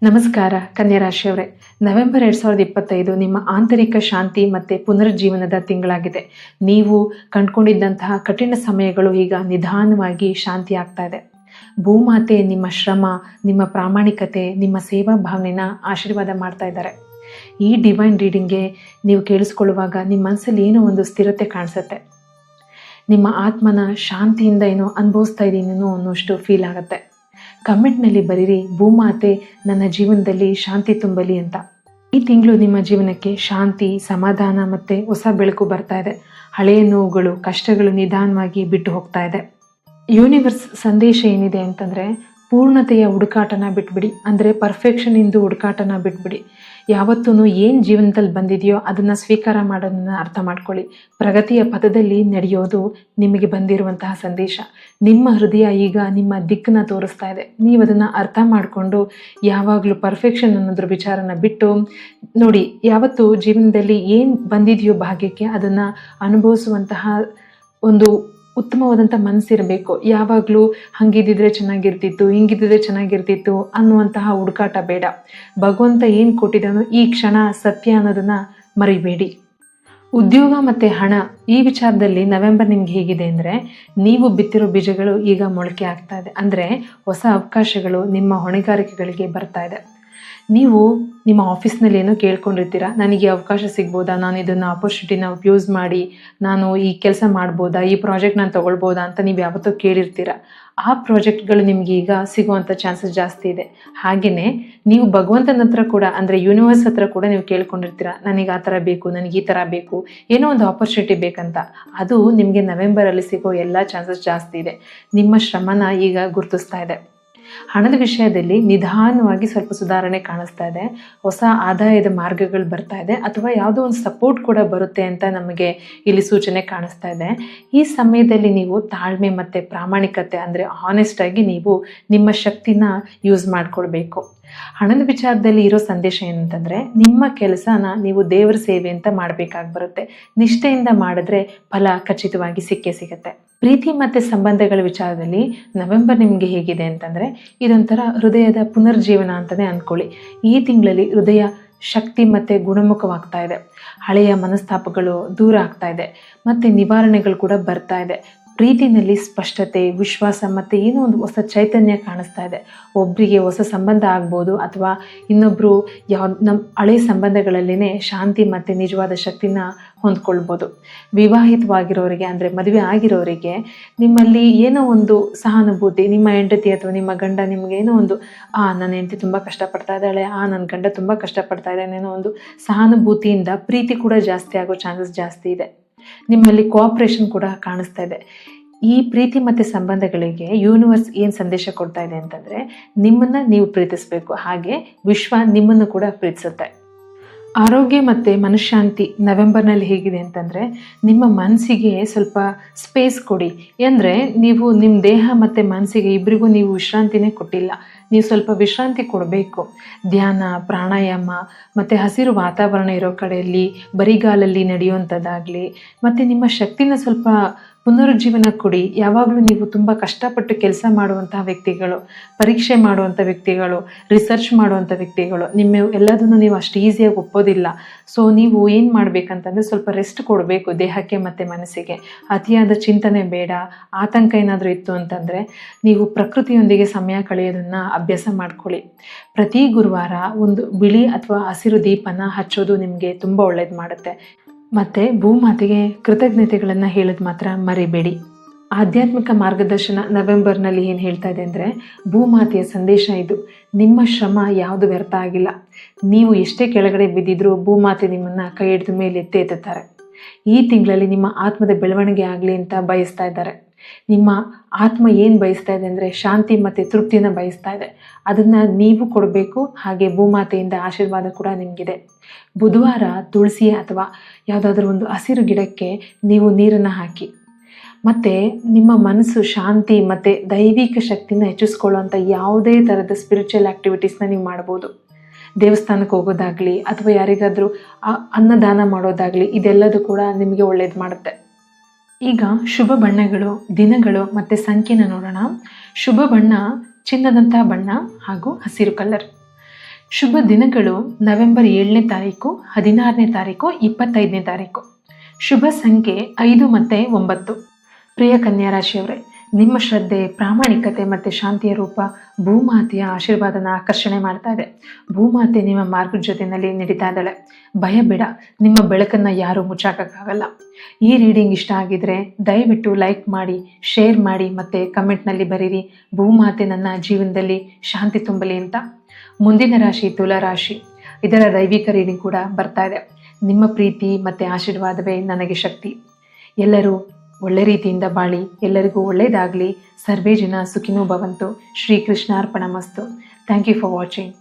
ನಮಸ್ಕಾರ ಕನ್ಯಾ ರಾಶಿಯವರೇ, ನವೆಂಬರ್ 2025 ನಿಮ್ಮ ಆಂತರಿಕ ಶಾಂತಿ ಮತ್ತು ಪುನರುಜ್ಜೀವನದ ತಿಂಗಳಾಗಿದೆ. ನೀವು ಕಂಡುಕೊಂಡಿದ್ದಂತಹ ಕಠಿಣ ಸಮಯಗಳು ಈಗ ನಿಧಾನವಾಗಿ ಶಾಂತಿ ಆಗ್ತಾ ಇದೆ. ಭೂಮಾತೆ ನಿಮ್ಮ ಶ್ರಮ, ನಿಮ್ಮ ಪ್ರಾಮಾಣಿಕತೆ, ನಿಮ್ಮ ಸೇವಾ ಭಾವನೆನ ಆಶೀರ್ವಾದ ಮಾಡ್ತಾ ಇದ್ದಾರೆ. ಈ ಡಿವೈನ್ ರೀಡಿಂಗ್ಗೆ ನೀವು ಕೇಳಿಸ್ಕೊಳ್ಳುವಾಗ ನಿಮ್ಮ ಮನಸ್ಸಲ್ಲಿ ಏನೋ ಒಂದು ಸ್ಥಿರತೆ ಕಾಣಿಸುತ್ತೆ. ನಿಮ್ಮ ಆತ್ಮನ ಶಾಂತಿಯಿಂದ ಏನೋ ಅನುಭವಿಸ್ತಾ ಇದ್ದೀನೋ ಅನ್ನೋಷ್ಟು ಫೀಲ್ ಆಗುತ್ತೆ. ಕಮೆಂಟ್ನಲ್ಲಿ ಬರೀರಿ, ಭೂಮಾತೆ ನನ್ನ ಜೀವನದಲ್ಲಿ ಶಾಂತಿ ತುಂಬಲಿ ಅಂತ. ಈ ತಿಂಗಳು ನಿಮ್ಮ ಜೀವನಕ್ಕೆ ಶಾಂತಿ, ಸಮಾಧಾನ ಮತ್ತು ಹೊಸ ಬೆಳಕು ಬರ್ತಾ ಇದೆ. ಹಳೆಯ ನೋವುಗಳು, ಕಷ್ಟಗಳು ನಿಧಾನವಾಗಿ ಬಿಟ್ಟು ಹೋಗ್ತಾ ಇದೆ. ಯೂನಿವರ್ಸ್ ಸಂದೇಶ ಏನಿದೆ ಅಂತಂದರೆ, ಪೂರ್ಣತೆಯ ಹುಡುಕಾಟನ ಬಿಟ್ಬಿಡಿ, ಅಂದರೆ ಪರ್ಫೆಕ್ಷನಿಂದು ಹುಡುಕಾಟನ ಬಿಟ್ಬಿಡಿ. ಯಾವತ್ತೂ ಏನು ಜೀವನದಲ್ಲಿ ಬಂದಿದೆಯೋ ಅದನ್ನು ಸ್ವೀಕಾರ ಮಾಡೋದನ್ನು ಅರ್ಥ ಮಾಡ್ಕೊಳ್ಳಿ. ಪ್ರಗತಿಯ ಪಥದಲ್ಲಿ ನಡೆಯೋದು ನಿಮಗೆ ಬಂದಿರುವಂತಹ ಸಂದೇಶ. ನಿಮ್ಮ ಹೃದಯ ಈಗ ನಿಮ್ಮ ದಿಕ್ಕನ್ನ ತೋರಿಸ್ತಾ ಇದೆ. ನೀವು ಅದನ್ನು ಅರ್ಥ ಮಾಡಿಕೊಂಡು ಯಾವಾಗಲೂ ಪರ್ಫೆಕ್ಷನ್ ಅನ್ನೋದ್ರ ವಿಚಾರನ ಬಿಟ್ಟು ನೋಡಿ. ಯಾವತ್ತು ಜೀವನದಲ್ಲಿ ಏನು ಬಂದಿದೆಯೋ ಭಾಗ್ಯಕ್ಕೆ ಅದನ್ನು ಅನುಭವಿಸುವಂತಹ ಒಂದು ಉತ್ತಮವಾದಂಥ ಮನಸ್ಸಿರಬೇಕು. ಯಾವಾಗಲೂ ಹಂಗಿದ್ದಿದ್ರೆ ಚೆನ್ನಾಗಿರ್ತಿತ್ತು, ಹಿಂಗಿದ್ದಿದ್ರೆ ಚೆನ್ನಾಗಿರ್ತಿತ್ತು ಅನ್ನುವಂತಹ ಹುಡುಕಾಟ ಬೇಡ. ಭಗವಂತ ಏನು ಕೊಟ್ಟಿದ್ದಾನೋ ಈ ಕ್ಷಣ ಸತ್ಯ ಅನ್ನೋದನ್ನು ಮರಿಬೇಡಿ. ಉದ್ಯೋಗ ಮತ್ತು ಹಣ, ಈ ವಿಚಾರದಲ್ಲಿ ನವೆಂಬರ್ ನಿಮ್ಗೆ ಹೇಗಿದೆ ಅಂದರೆ, ನೀವು ಬಿತ್ತಿರೋ ಬೀಜಗಳು ಈಗ ಮೊಳಕೆ ಆಗ್ತಾ ಇದೆ. ಅಂದರೆ ಹೊಸ ಅವಕಾಶಗಳು ನಿಮ್ಮ ಹೊಣೆಗಾರಿಕೆಗಳಿಗೆ ಬರ್ತಾ ಇದೆ. ನೀವು ನಿಮ್ಮ ಆಫೀಸ್ನಲ್ಲಿ ಏನೋ ಕೇಳ್ಕೊಂಡಿರ್ತೀರ, ನನಗೆ ಅವಕಾಶ ಸಿಗ್ಬೋದಾ, ನಾನು ಇದನ್ನು ಆಪರ್ಚುನಿಟಿನ ಯೂಸ್ ಮಾಡಿ ನಾನು ಈ ಕೆಲಸ ಮಾಡ್ಬೋದಾ, ಈ ಪ್ರಾಜೆಕ್ಟ್ ನಾನು ತೊಗೊಳ್ಬೋದಾ ಅಂತ ನೀವು ಯಾವತ್ತೂ ಕೇಳಿರ್ತೀರ. ಆ ಪ್ರಾಜೆಕ್ಟ್ಗಳು ನಿಮ್ಗೆ ಈಗ ಸಿಗುವಂಥ ಚಾನ್ಸಸ್ ಜಾಸ್ತಿ ಇದೆ. ಹಾಗೆಯೇ ನೀವು ಭಗವಂತನ ಹತ್ರ ಕೂಡ, ಅಂದರೆ ಯೂನಿವರ್ಸ್ ಹತ್ರ ಕೂಡ ನೀವು ಕೇಳ್ಕೊಂಡಿರ್ತೀರ, ನನಗೆ ಆ ಥರ ಬೇಕು, ನನಗೆ ಈ ಥರ ಬೇಕು, ಏನೋ ಒಂದು ಆಪರ್ಚುನಿಟಿ ಬೇಕಂತ. ಅದು ನಿಮಗೆ ನವೆಂಬರಲ್ಲಿ ಸಿಗೋ ಎಲ್ಲ ಚಾನ್ಸಸ್ ಜಾಸ್ತಿ ಇದೆ. ನಿಮ್ಮ ಶ್ರಮನ ಈಗ ಗುರುತಿಸ್ತಾ ಇದೆ. ಹಣದ ವಿಷಯದಲ್ಲಿ ನಿಧಾನವಾಗಿ ಸ್ವಲ್ಪ ಸುಧಾರಣೆ ಕಾಣಿಸ್ತಾ ಇದೆ. ಹೊಸ ಆದಾಯದ ಮಾರ್ಗಗಳು ಬರ್ತಾ ಇದೆ, ಅಥವಾ ಯಾವುದೋ ಒಂದು ಸಪೋರ್ಟ್ ಕೂಡ ಬರುತ್ತೆ ಅಂತ ನಮಗೆ ಇಲ್ಲಿ ಸೂಚನೆ ಕಾಣಿಸ್ತಾ ಇದೆ. ಈ ಸಮಯದಲ್ಲಿ ನೀವು ತಾಳ್ಮೆ ಮತ್ತು ಪ್ರಾಮಾಣಿಕತೆ, ಅಂದರೆ ಹಾನೆಸ್ಟ್ ಆಗಿ ನೀವು ನಿಮ್ಮ ಶಕ್ತಿನ ಯೂಸ್ ಮಾಡಿಕೊಳ್ಬೇಕು. ಹಣದ ವಿಚಾರದಲ್ಲಿ ಇರೋ ಸಂದೇಶ ಏನಂತಂದರೆ, ನಿಮ್ಮ ಕೆಲಸನ ನೀವು ದೇವರ ಸೇವೆ ಅಂತ ಮಾಡಬೇಕಾಗಿ ಬರುತ್ತೆ. ನಿಷ್ಠೆಯಿಂದ ಮಾಡಿದ್ರೆ ಫಲ ಖಚಿತವಾಗಿ ಸಿಕ್ಕೇ ಸಿಗುತ್ತೆ. ಪ್ರೀತಿ ಮತ್ತು ಸಂಬಂಧಗಳ ವಿಚಾರದಲ್ಲಿ ನವೆಂಬರ್ ನಿಮಗೆ ಹೇಗಿದೆ ಅಂತಂದರೆ, ಇದೊಂಥರ ಹೃದಯದ ಪುನರ್ಜೀವನ ಅಂತಲೇ ಅಂದ್ಕೊಳ್ಳಿ. ಈ ತಿಂಗಳಲ್ಲಿ ಹೃದಯ ಶಕ್ತಿ ಮತ್ತು ಗುಣಮುಖವಾಗ್ತಾ ಇದೆ. ಹಳೆಯ ಮನಸ್ತಾಪಗಳು ದೂರ ಆಗ್ತಾ ಇದೆ ಮತ್ತು ನಿವಾರಣೆಗಳು ಕೂಡ ಬರ್ತಾ ಇದೆ. ಪ್ರೀತಿನಲ್ಲಿ ಸ್ಪಷ್ಟತೆ, ವಿಶ್ವಾಸ ಮತ್ತು ಏನೋ ಒಂದು ಹೊಸ ಚೈತನ್ಯ ಕಾಣಿಸ್ತಾ ಇದೆ. ಒಬ್ಬರಿಗೆ ಹೊಸ ಸಂಬಂಧ ಆಗ್ಬೋದು, ಅಥವಾ ಇನ್ನೊಬ್ಬರು ನಮ್ಮ ಹಳೆಯ ಸಂಬಂಧಗಳಲ್ಲಿನೇ ಶಾಂತಿ ಮತ್ತು ನಿಜವಾದ ಶಕ್ತಿನ ಹೊಂದ್ಕೊಳ್ಬೋದು. ವಿವಾಹಿತವಾಗಿರೋರಿಗೆ, ಅಂದರೆ ಮದುವೆ ಆಗಿರೋರಿಗೆ ನಿಮ್ಮಲ್ಲಿ ಏನೋ ಒಂದು ಸಹಾನುಭೂತಿ, ನಿಮ್ಮ ಹೆಂಡತಿ ಅಥವಾ ನಿಮ್ಮ ಗಂಡ ನಿಮಗೆ ಏನೋ ಒಂದು ನನ್ನ ಹೆಂಡತಿ ತುಂಬ ಕಷ್ಟಪಡ್ತಾ ಇದ್ದಾಳೆ, ನನ್ನ ಗಂಡ ತುಂಬ ಕಷ್ಟಪಡ್ತಾ ಇದ್ದಾನೆ, ಏನೋ ಒಂದು ಸಹಾನುಭೂತಿಯಿಂದ ಪ್ರೀತಿ ಕೂಡ ಜಾಸ್ತಿ ಆಗೋ ಚಾನ್ಸಸ್ ಜಾಸ್ತಿ ಇದೆ. ನಿಮ್ಮಲ್ಲಿ ಕೋಆಪ್ರೇಷನ್ ಕೂಡ ಕಾಣಿಸ್ತಾ ಇದೆ. ಈ ಪ್ರೀತಿ ಮತ್ತು ಸಂಬಂಧಗಳಿಗೆ ಯೂನಿವರ್ಸ್ ಏನು ಸಂದೇಶ ಕೊಡ್ತಾ ಇದೆ ಅಂತಂದರೆ, ನಿಮ್ಮನ್ನು ನೀವು ಪ್ರೀತಿಸಬೇಕು, ಹಾಗೆ ವಿಶ್ವ ನಿಮ್ಮನ್ನು ಕೂಡ ಪ್ರೀತಿಸುತ್ತೆ. ಆರೋಗ್ಯ ಮತ್ತು ಮನಃಶಾಂತಿ ನವೆಂಬರ್ನಲ್ಲಿ ಹೇಗಿದೆ ಅಂತಂದರೆ, ನಿಮ್ಮ ಮನಸ್ಸಿಗೆ ಸ್ವಲ್ಪ ಸ್ಪೇಸ್ ಕೊಡಿ. ಅಂದರೆ ನೀವು ನಿಮ್ಮ ದೇಹ ಮತ್ತು ಮನಸ್ಸಿಗೆ ಇಬ್ಬರಿಗೂ ನೀವು ವಿಶ್ರಾಂತಿನೇ ಕೊಟ್ಟಿಲ್ಲ. ನೀವು ಸ್ವಲ್ಪ ವಿಶ್ರಾಂತಿ ಕೊಡಬೇಕು. ಧ್ಯಾನ, ಪ್ರಾಣಾಯಾಮ ಮತ್ತು ಹಸಿರು ವಾತಾವರಣ ಇರೋ ಕಡೆಯಲ್ಲಿ ಬರಿಗಾಲಲ್ಲಿ ನಡೆಯುವಂಥದ್ದಾಗಲಿ, ಮತ್ತು ನಿಮ್ಮ ಶಕ್ತಿನ ಸ್ವಲ್ಪ ಪುನರುಜ್ಜೀವನ ಕೊಡಿ. ಯಾವಾಗಲೂ ನೀವು ತುಂಬ ಕಷ್ಟಪಟ್ಟು ಕೆಲಸ ಮಾಡುವಂತಹ ವ್ಯಕ್ತಿಗಳು, ಪರೀಕ್ಷೆ ಮಾಡುವಂಥ ವ್ಯಕ್ತಿಗಳು, ರಿಸರ್ಚ್ ಮಾಡುವಂಥ ವ್ಯಕ್ತಿಗಳು, ನಿಮ್ಮ ಎಲ್ಲದನ್ನು ನೀವು ಅಷ್ಟು ಈಸಿಯಾಗಿ ಒಪ್ಪೋದಿಲ್ಲ. ಸೊ ನೀವು ಏನು ಮಾಡಬೇಕಂತಂದರೆ, ಸ್ವಲ್ಪ ರೆಸ್ಟ್ ಕೊಡಬೇಕು ದೇಹಕ್ಕೆ ಮತ್ತು ಮನಸ್ಸಿಗೆ. ಅತಿಯಾದ ಚಿಂತನೆ ಬೇಡ. ಆತಂಕ ಏನಾದರೂ ಇತ್ತು ಅಂತಂದರೆ ನೀವು ಪ್ರಕೃತಿಯೊಂದಿಗೆ ಸಮಯ ಕಳೆಯೋದನ್ನು ಅಭ್ಯಾಸ ಮಾಡ್ಕೊಳ್ಳಿ. ಪ್ರತಿ ಗುರುವಾರ ಒಂದು ಬಿಳಿ ಅಥವಾ ಹಸಿರು ದೀಪನ ಹಚ್ಚೋದು ನಿಮಗೆ ತುಂಬ ಒಳ್ಳೇದು ಮಾಡುತ್ತೆ. ಮತ್ತು ಭೂಮಾತೆಗೆ ಕೃತಜ್ಞತೆಗಳನ್ನು ಹೇಳೋದು ಮಾತ್ರ ಮರಿಬೇಡಿ. ಆಧ್ಯಾತ್ಮಿಕ ಮಾರ್ಗದರ್ಶನ ನವೆಂಬರ್ನಲ್ಲಿ ಏನು ಹೇಳ್ತಾ ಇದೆ ಅಂದರೆ, ಭೂಮಾತೆಯ ಸಂದೇಶ ಇದು: ನಿಮ್ಮ ಶ್ರಮ ಯಾವುದು ವ್ಯರ್ಥ ಆಗಿಲ್ಲ. ನೀವು ಎಷ್ಟೇ ಕೆಳಗಡೆ ಬಿದ್ದಿದ್ರೂ ಭೂಮಾತೆ ನಿಮ್ಮನ್ನು ಕೈ ಹಿಡಿದ ಮೇಲೆ ಎತ್ತುತ್ತಾರೆ. ಈ ತಿಂಗಳಲ್ಲಿ ನಿಮ್ಮ ಆತ್ಮದ ಬೆಳವಣಿಗೆ ಆಗಲಿ ಅಂತ ಬಯಸ್ತಾ ಇದ್ದಾರೆ. ನಿಮ್ಮ ಆತ್ಮ ಏನು ಬಯಸ್ತಾ ಇದೆ ಅಂದರೆ, ಶಾಂತಿ ಮತ್ತು ತೃಪ್ತಿನ ಬಯಸ್ತಾ ಇದೆ. ಅದನ್ನು ನೀವು ಕೊಡಬೇಕು. ಹಾಗೆ ಭೂಮಾತೆಯಿಂದ ಆಶೀರ್ವಾದ ಕೂಡ ನಿಮಗಿದೆ. ಬುಧವಾರ ತುಳಸಿ ಅಥವಾ ಯಾವುದಾದ್ರೂ ಒಂದು ಹಸಿರು ಗಿಡಕ್ಕೆ ನೀವು ನೀರನ್ನು ಹಾಕಿ. ಮತ್ತು ನಿಮ್ಮ ಮನಸ್ಸು ಶಾಂತಿ ಮತ್ತು ದೈವಿಕ ಶಕ್ತಿನ ಹೆಚ್ಚಿಸ್ಕೊಳ್ಳುವಂಥ ಯಾವುದೇ ಥರದ ಸ್ಪಿರಿಚುವಲ್ ಆ್ಯಕ್ಟಿವಿಟೀಸ್ನ ನೀವು ಮಾಡ್ಬೋದು. ದೇವಸ್ಥಾನಕ್ಕೆ ಹೋಗೋದಾಗಲಿ, ಅಥವಾ ಯಾರಿಗಾದರೂ ಅನ್ನದಾನ ಮಾಡೋದಾಗಲಿ, ಇದೆಲ್ಲದೂ ಕೂಡ ನಿಮಗೆ ಒಳ್ಳೇದು ಮಾಡುತ್ತೆ. ಈಗ ಶುಭ ಬಣ್ಣಗಳು, ದಿನಗಳು ಮತ್ತು ಸಂಖ್ಯೆನ ನೋಡೋಣ. ಶುಭ ಬಣ್ಣ ಚಿನ್ನದಂಥ ಬಣ್ಣ ಹಾಗೂ ಹಸಿರು ಕಲರ್. ಶುಭ ದಿನಗಳು ನವೆಂಬರ್ 7ನೇ ತಾರೀಕು, 16ನೇ ತಾರೀಕು, 25ನೇ ತಾರೀಕು. ಶುಭ ಸಂಖ್ಯೆ 5 ಮತ್ತು 9. ಪ್ರಿಯ ಕನ್ಯಾ ರಾಶಿಯವರೇ, ನಿಮ್ಮ ಶ್ರದ್ಧೆ, ಪ್ರಾಮಾಣಿಕತೆ ಮತ್ತು ಶಾಂತಿಯ ರೂಪ ಭೂಮಾತೆಯ ಆಶೀರ್ವಾದನ ಆಕರ್ಷಣೆ ಮಾಡ್ತಾ ಇದೆ. ಭೂಮಾತೆ ನಿಮ್ಮ ಮಾರ್ಗದ ಜೊತೆಯಲ್ಲಿ ನಡೀತಾ ಇದ್ದಾಳೆ. ಭಯ ಬೇಡ, ನಿಮ್ಮ ಬೆಳಕನ್ನು ಯಾರೂ ಮುಚ್ಚಾಕಕ್ಕಾಗಲ್ಲ. ಈ ರೀಡಿಂಗ್ ಇಷ್ಟ ಆಗಿದ್ರೆ ದಯವಿಟ್ಟು ಲೈಕ್ ಮಾಡಿ, ಶೇರ್ ಮಾಡಿ ಮತ್ತು ಕಮೆಂಟ್ನಲ್ಲಿ ಬರೀರಿ ಭೂಮಾತೆ ನನ್ನ ಜೀವನದಲ್ಲಿ ಶಾಂತಿ ತುಂಬಲಿ ಅಂತ. ಮುಂದಿನ ರಾಶಿ ತುಲಾ ರಾಶಿ. ಇದರ ದೈವಿಕ ರೀಡಿಂಗ್ ಕೂಡ ಬರ್ತಾ ಇದೆ. ನಿಮ್ಮ ಪ್ರೀತಿ ಮತ್ತು ಆಶೀರ್ವಾದವೇ ನನಗೆ ಶಕ್ತಿ. ಎಲ್ಲರೂ ಒಳ್ಳೆ ರೀತಿಯಿಂದ ಬಾಳಿ, ಎಲ್ಲರಿಗೂ ಒಳ್ಳೆಯದಾಗಲಿ. ಸರ್ವೇ ಜನ ಸುಖಿನೋ ಭವಂತು. ಶ್ರೀಕೃಷ್ಣಾರ್ಪಣಮಸ್ತು. Thank you for watching.